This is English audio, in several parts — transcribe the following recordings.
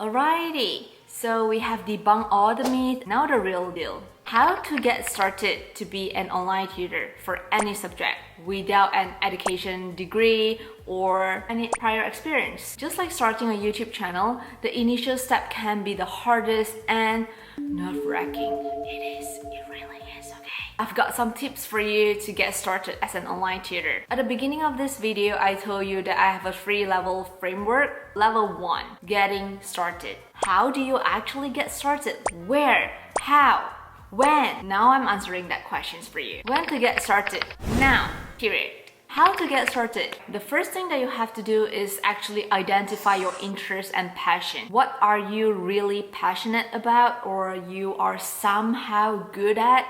Alrighty, so we have debunked all the myths. Now the real deal. How to get started to be an online tutor for any subject without an education degree or any prior experience. Just like starting a YouTube channel, the initial step can be the hardest and nerve-wracking. It really is, okay? I've got some tips for you to get started as an online tutor. At the beginning of this video, I told you that I have a 3-level framework. Level 1, getting started. How do you actually get started? Where? How? When? Now I'm answering that questions for you. When to get started? Now, period. How to get started? The first thing that you have to do is actually identify your interest and passion. What are you really passionate about or you are somehow good at?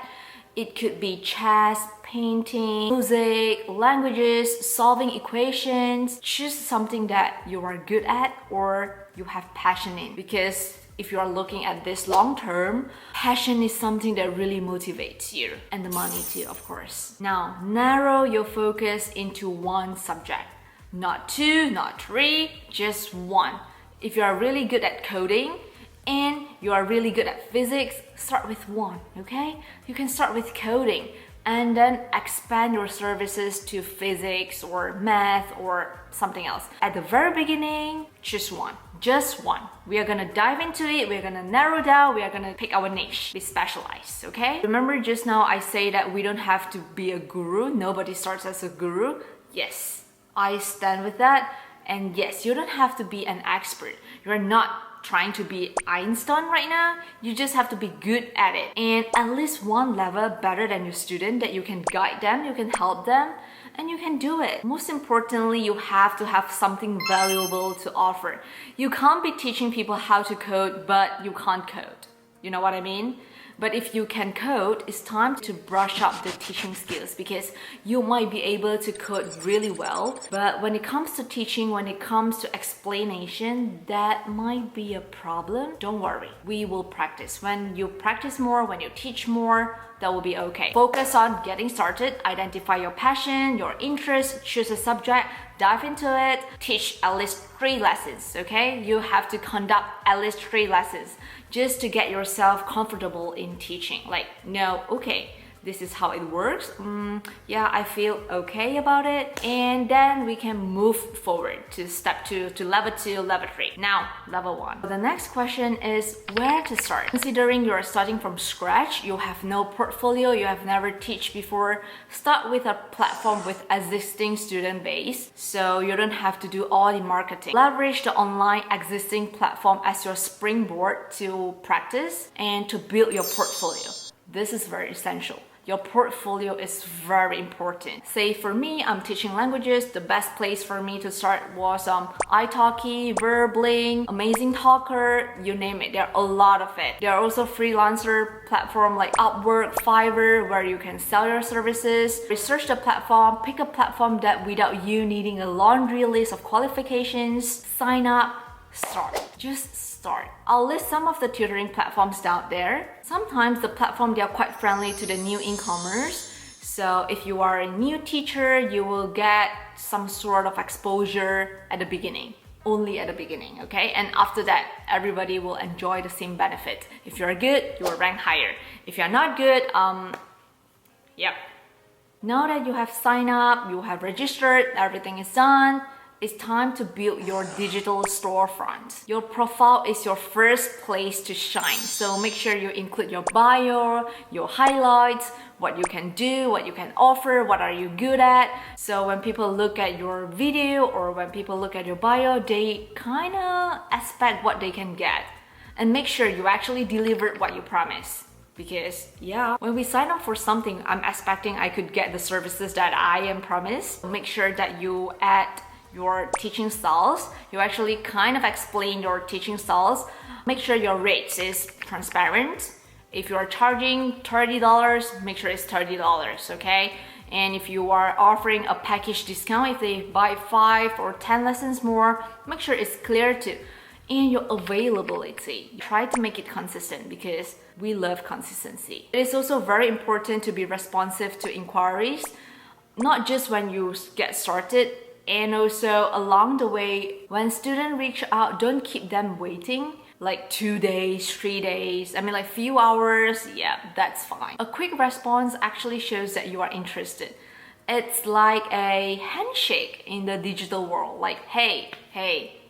It could be chess, painting, music, languages, solving equations. Choose something that you are good at or you have passion in, because if you are looking at this long term, passion is something that really motivates you, and the money too, of course. Now, narrow your focus into one subject. Not 2, not 3, just one. If you are really good at coding and you are really good at physics, start with one, okay? You can start with coding and then expand your services to physics or math or something else. At the very beginning, choose one. Just one. We are gonna dive into it, we're gonna narrow down, we are gonna pick our niche, be specialized, okay? Remember just now I say that we don't have to be a guru, nobody starts as a guru. Yes, I stand with that. And yes, you don't have to be an expert. You're not trying to be Einstein right now. You just have to be good at it. And at least one level better than your student, that you can guide them, you can help them, and you can do it. Most importantly, you have to have something valuable to offer. You can't be teaching people how to code, but you can't code. You know what I mean? But if you can code, it's time to brush up the teaching skills, because you might be able to code really well. But when it comes to teaching, when it comes to explanation, that might be a problem. Don't worry, we will practice. When you practice more, when you teach more, that will be okay. Focus on getting started, identify your passion, your interest, choose a subject, dive into it, teach at least 3 lessons, okay? You have to conduct at least 3 lessons just to get yourself comfortable in teaching. Like, no, okay, this is how it works. Yeah, I feel okay about it. And then we can move forward to step 2, to level 2, level 3. Now, level 1. The next question is where to start. Considering you are starting from scratch, you have no portfolio, you have never taught before, start with a platform with existing student base, so you don't have to do all the marketing. Leverage the online existing platform as your springboard to practice and to build your portfolio. This is very essential. Your portfolio is very important. Say for me, I'm teaching languages. The best place for me to start was italki, Verbling, Amazing Talker, you name it. There are a lot of it. There are also freelancer platform like Upwork, Fiverr, where you can sell your services. Research the platform, pick a platform that without you needing a laundry list of qualifications, sign up, start. Just start. I'll list some of the tutoring platforms down there. Sometimes the platform, they are quite friendly to the new incomers. So if you are a new teacher, you will get some sort of exposure at the beginning. Only at the beginning, okay? And after that, everybody will enjoy the same benefit. If you're good, you will rank higher. If you're not good, yep. Now that you have signed up, you have registered, everything is done, it's time to build your digital storefront. Your profile is your first place to shine. So make sure you include your bio, your highlights, what you can do, what you can offer, what are you good at. So when people look at your video or when people look at your bio, they kind of expect what they can get. And make sure you actually delivered what you promised. Because yeah, when we sign up for something, I'm expecting I could get the services that I am promised. Make sure that you add your teaching styles. You actually kind of explain your teaching styles. Make sure your rates is transparent. If you are charging $30, make sure it's $30, okay? And if you are offering a package discount, if they buy 5 or 10 lessons more, make sure it's clear too. And your availability. Try to make it consistent, because we love consistency. It is also very important to be responsive to inquiries, not just when you get started, And also along the way, when students reach out, don't keep them waiting. like 2 days, 3 days, I mean like few hours, yeah, that's fine. A quick response actually shows that you are interested. It's like a handshake in the digital world, like hey,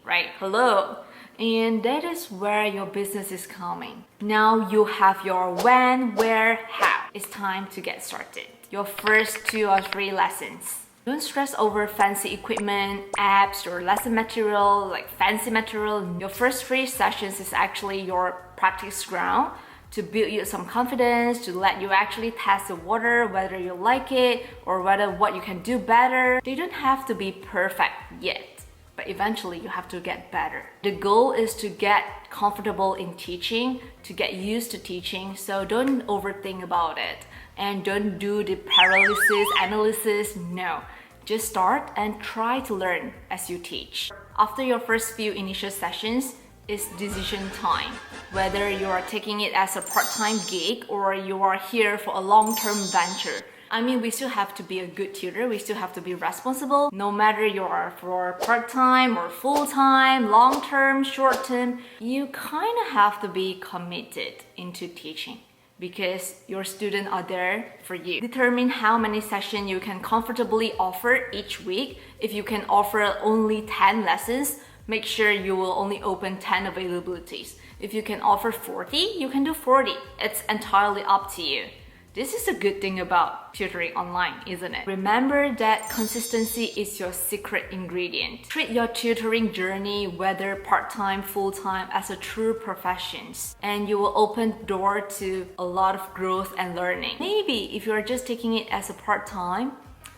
right, hello. And that is where your business is coming. Now you have your when, where, how. It's time to get started. Your first 2 or 3 lessons. Don't stress over fancy equipment, apps, or lesson material, like fancy material. Your first 3 sessions is actually your practice ground to build you some confidence, to let you actually test the water, whether you like it or whether what you can do better. They don't have to be perfect yet, but eventually you have to get better. The goal is to get comfortable in teaching, to get used to teaching, so don't overthink about it. And don't do the paralysis analysis, no. Just start and try to learn as you teach. After your first few initial sessions, it's decision time. Whether you are taking it as a part-time gig or you are here for a long-term venture. I mean, we still have to be a good tutor, we still have to be responsible. No matter you are for part-time or full-time, long-term, short-term, you kind of have to be committed into teaching, because your students are there for you. Determine how many sessions you can comfortably offer each week. If you can offer only 10 lessons, make sure you will only open 10 availabilities. If you can offer 40, you can do 40. It's entirely up to you. This is a good thing about tutoring online, isn't it? Remember that consistency is your secret ingredient. Treat your tutoring journey, whether part-time, full-time, as a true profession, and you will open the door to a lot of growth and learning. Maybe if you're just taking it as a part-time,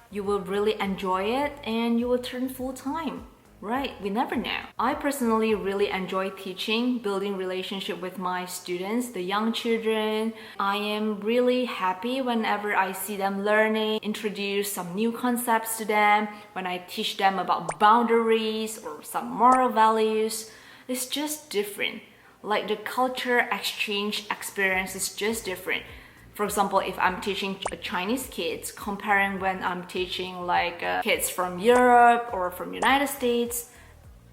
you will really enjoy it and you will turn full-time. Right, we never know. I personally really enjoy teaching, building relationship with my students, the young children. I am really happy whenever I see them learning, introduce some new concepts to them, when I teach them about boundaries or some moral values. It's just different. Like the culture exchange experience is just different. For example, if I'm teaching Chinese kids, comparing when I'm teaching like kids from Europe or from United States,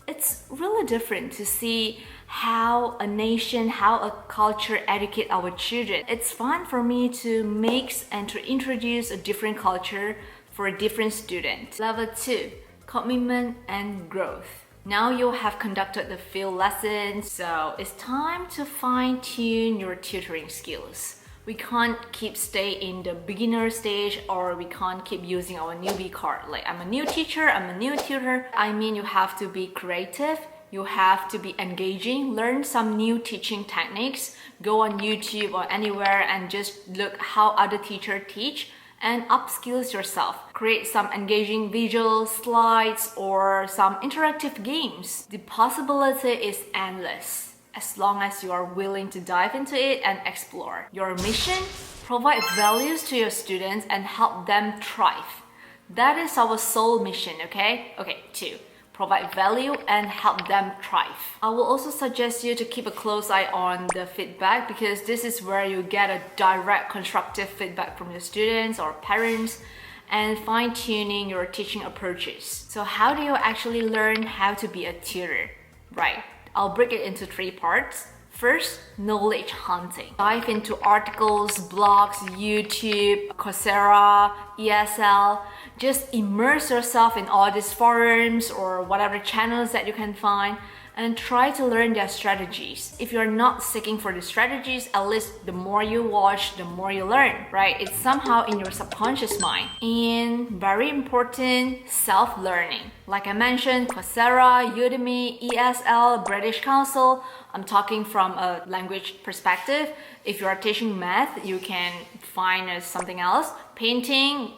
it's really different to see how a nation, how a culture educate our children. It's fun for me to mix and to introduce a different culture for a different student. Level 2, commitment and growth. Now you have conducted the field lessons, so it's time to fine-tune your tutoring skills. We can't keep stay in the beginner stage, or we can't keep using our newbie card. Like, I'm a new teacher, I'm a new tutor. I mean, you have to be creative, you have to be engaging, learn some new teaching techniques, go on YouTube or anywhere and just look how other teachers teach and upskills yourself. Create some engaging visual slides or some interactive games. The possibility is endless, as long as you are willing to dive into it and explore. Your mission? Provide values to your students and help them thrive. That is our sole mission, okay? Okay, 2. Provide value and help them thrive. I will also suggest you to keep a close eye on the feedback, because this is where you get a direct constructive feedback from your students or parents, and fine-tuning your teaching approaches. So how do you actually learn how to be a tutor? Right. I'll break it into 3 parts. First, knowledge hunting. Dive into articles, blogs, YouTube, Coursera, ESL. Just immerse yourself in all these forums or whatever channels that you can find, and try to learn their strategies. If you're not seeking for the strategies, at least the more you watch, the more you learn, right? It's somehow in your subconscious mind. And very important, self-learning. Like I mentioned, Coursera, Udemy, ESL, British Council. I'm talking from a language perspective. If you are teaching math, you can find something else. Painting,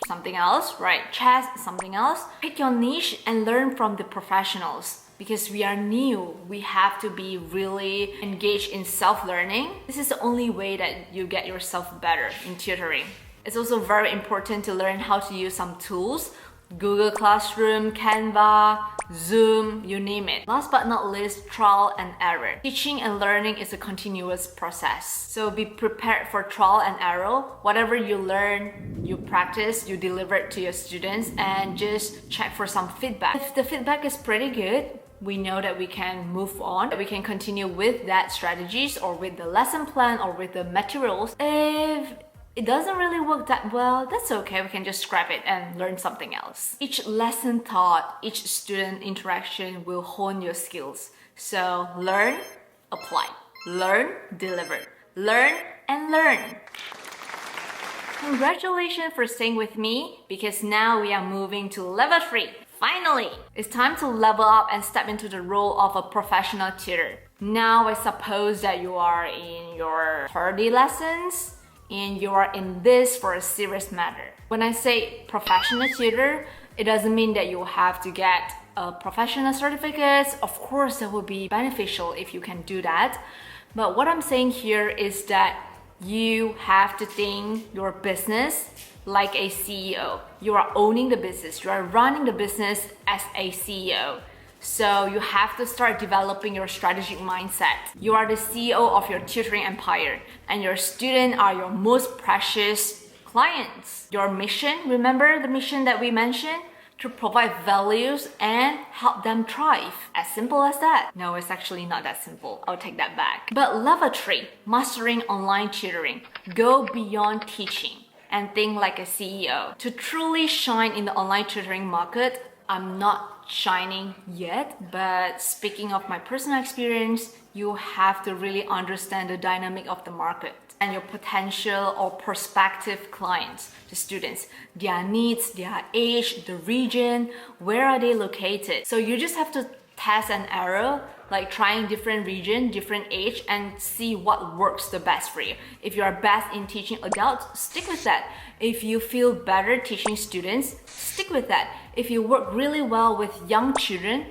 something else, right? Chess, something else. Pick your niche and learn from the professionals. Because we are new, we have to be really engaged in self-learning. This is the only way that you get yourself better in tutoring. It's also very important to learn how to use some tools. Google Classroom, Canva, Zoom, you name it. Last but not least, trial and error. Teaching and learning is a continuous process. So be prepared for trial and error. Whatever you learn, you practice, you deliver it to your students, and just check for some feedback. If the feedback is pretty good, we know that we can move on, that we can continue with that strategies or with the lesson plan or with the materials. If it doesn't really work that well, that's okay. We can just scrap it and learn something else. Each lesson taught, each student interaction will hone your skills. So learn, apply, learn, deliver, learn and learn. Congratulations for staying with me, because now we are moving to level 3. Finally, it's time to level up and step into the role of a professional tutor. Now I suppose that you are in your 30 lessons and you are in this for a serious matter. When I say professional tutor, it doesn't mean that you have to get a professional certificate. Of course, that would be beneficial if you can do that. But what I'm saying here is that you have to think your business like a CEO. You are owning the business. You are running the business as a CEO. So you have to start developing your strategic mindset. You are the CEO of your tutoring empire, and your students are your most precious clients. Your mission, remember the mission that we mentioned? To provide values and help them thrive. As simple as that. No, it's actually not that simple. I'll take that back. But level 3, mastering online tutoring. Go beyond teaching and think like a CEO. To truly shine in the online tutoring market, I'm not shining yet, but speaking of my personal experience, you have to really understand the dynamic of the market and your potential or prospective clients, the students, their needs, their age, the region, where are they located. So you just have to test and error, like trying different region, different age, and see what works the best for you. If you are best in teaching adults, stick with that. If you feel better teaching students, stick with that. If you work really well with young children,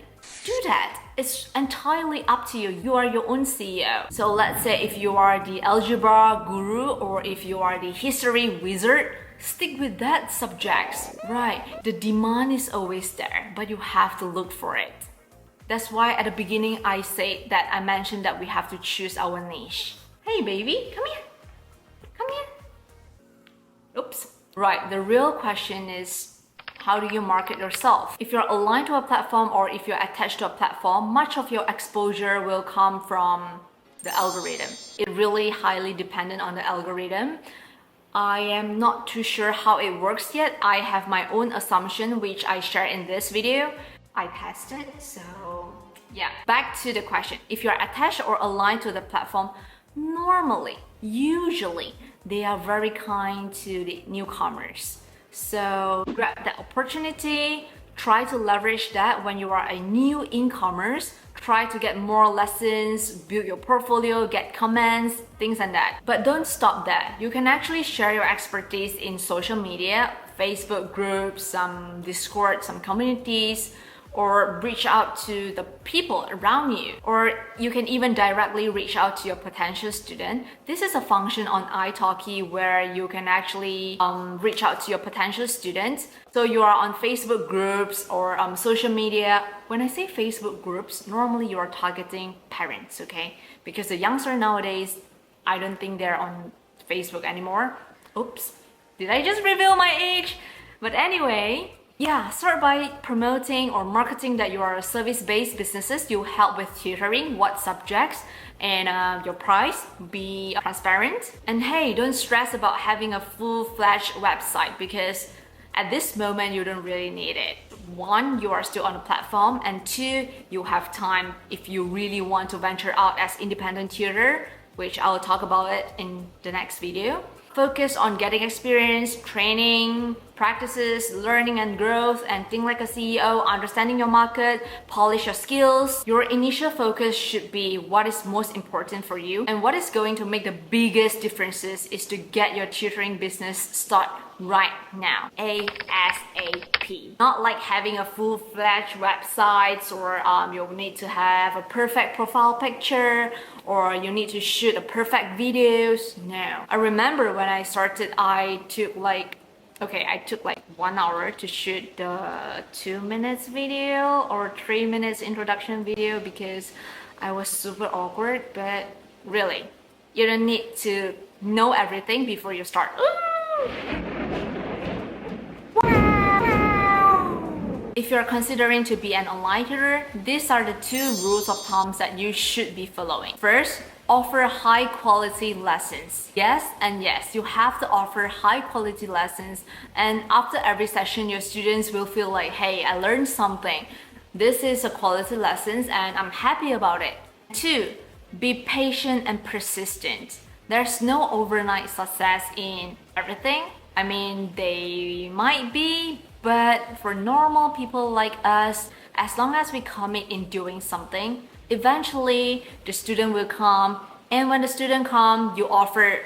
do that. It's entirely up to you. You are your own CEO. So let's say if you are the algebra guru or if you are the history wizard, stick with that subjects. Right, the demand is always there, but you have to look for it. That's why at the beginning I mentioned that we have to choose our niche. Hey baby, come here. Come here. Oops. Right, the real question is, how do you market yourself? If you're aligned to a platform or if you're attached to a platform, much of your exposure will come from the algorithm. It really highly dependent on the algorithm. I am not too sure how it works yet. I have my own assumption, which I share in this video. I tested, so yeah. Back to the question. If you're attached or aligned to the platform, usually, they are very kind to the newcomers. So grab that opportunity, try to leverage that when you are a new incomers, try to get more lessons, build your portfolio, get comments, things like that. But don't stop there. You can actually share your expertise in social media, Facebook groups, some Discord, some communities, or reach out to the people around you, or you can even directly reach out to your potential student. This is a function on italki where you can actually reach out to your potential students. So you are on Facebook groups or social media. When I say Facebook groups, normally you are targeting parents, okay? Because the youngster nowadays, I don't think they're on Facebook anymore. Oops, did I just reveal my age? But anyway, yeah, start by promoting or marketing that you are a service-based businesses. You help with tutoring, what subjects, and your price. Be transparent. And hey, don't stress about having a full-fledged website, because at this moment you don't really need it. 1, you are still on the platform, and 2, you have time if you really want to venture out as independent tutor, which I'll talk about it in the next video. Focus on getting experience, training, practices, learning and growth, and think like a CEO, understanding your market, polish your skills. Your initial focus should be what is most important for you, and what is going to make the biggest differences is to get your tutoring business start right now, ASAP. Not like having a full-fledged website, or you'll need to have a perfect profile picture, or you need to shoot a perfect videos. No. I remember when I started, I took like 1 hour to shoot the 2 minutes video or 3 minutes introduction video because I was super awkward. But really, you don't need to know everything before you start. Ooh! Wow! If you're considering to be an online tutor, these are the 2 rules of thumbs that you should be following. First, offer high quality lessons. Yes and yes, you have to offer high quality lessons, and after every session your students will feel like, hey, I learned something. This is a quality lessons and I'm happy about it. 2, be patient and persistent. There's no overnight success in everything. I mean, they might be, but for normal people like us, as long as we commit in doing something, eventually the student will come, and when the student comes, you offer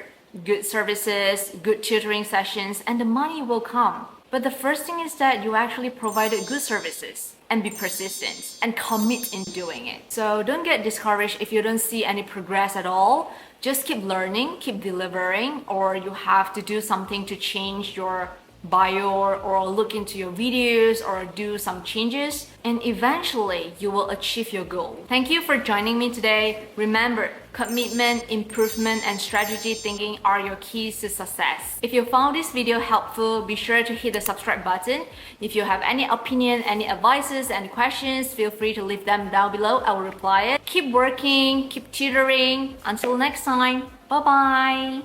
good services, good tutoring sessions, and the money will come. But the first thing is that you actually provided good services and be persistent and commit in doing it. So don't get discouraged if you don't see any progress at all. Just keep learning, keep delivering, or you have to do something to change your bio or look into your videos or do some changes, and eventually you will achieve your goal. Thank you for joining me today. Remember, commitment, improvement, and strategy thinking are your keys to success. If you found this video helpful, be sure to hit the subscribe button. If you have any opinion, any advices, any questions, feel free to leave them down below. I will reply it. Keep working, keep tutoring. Until next time, bye bye.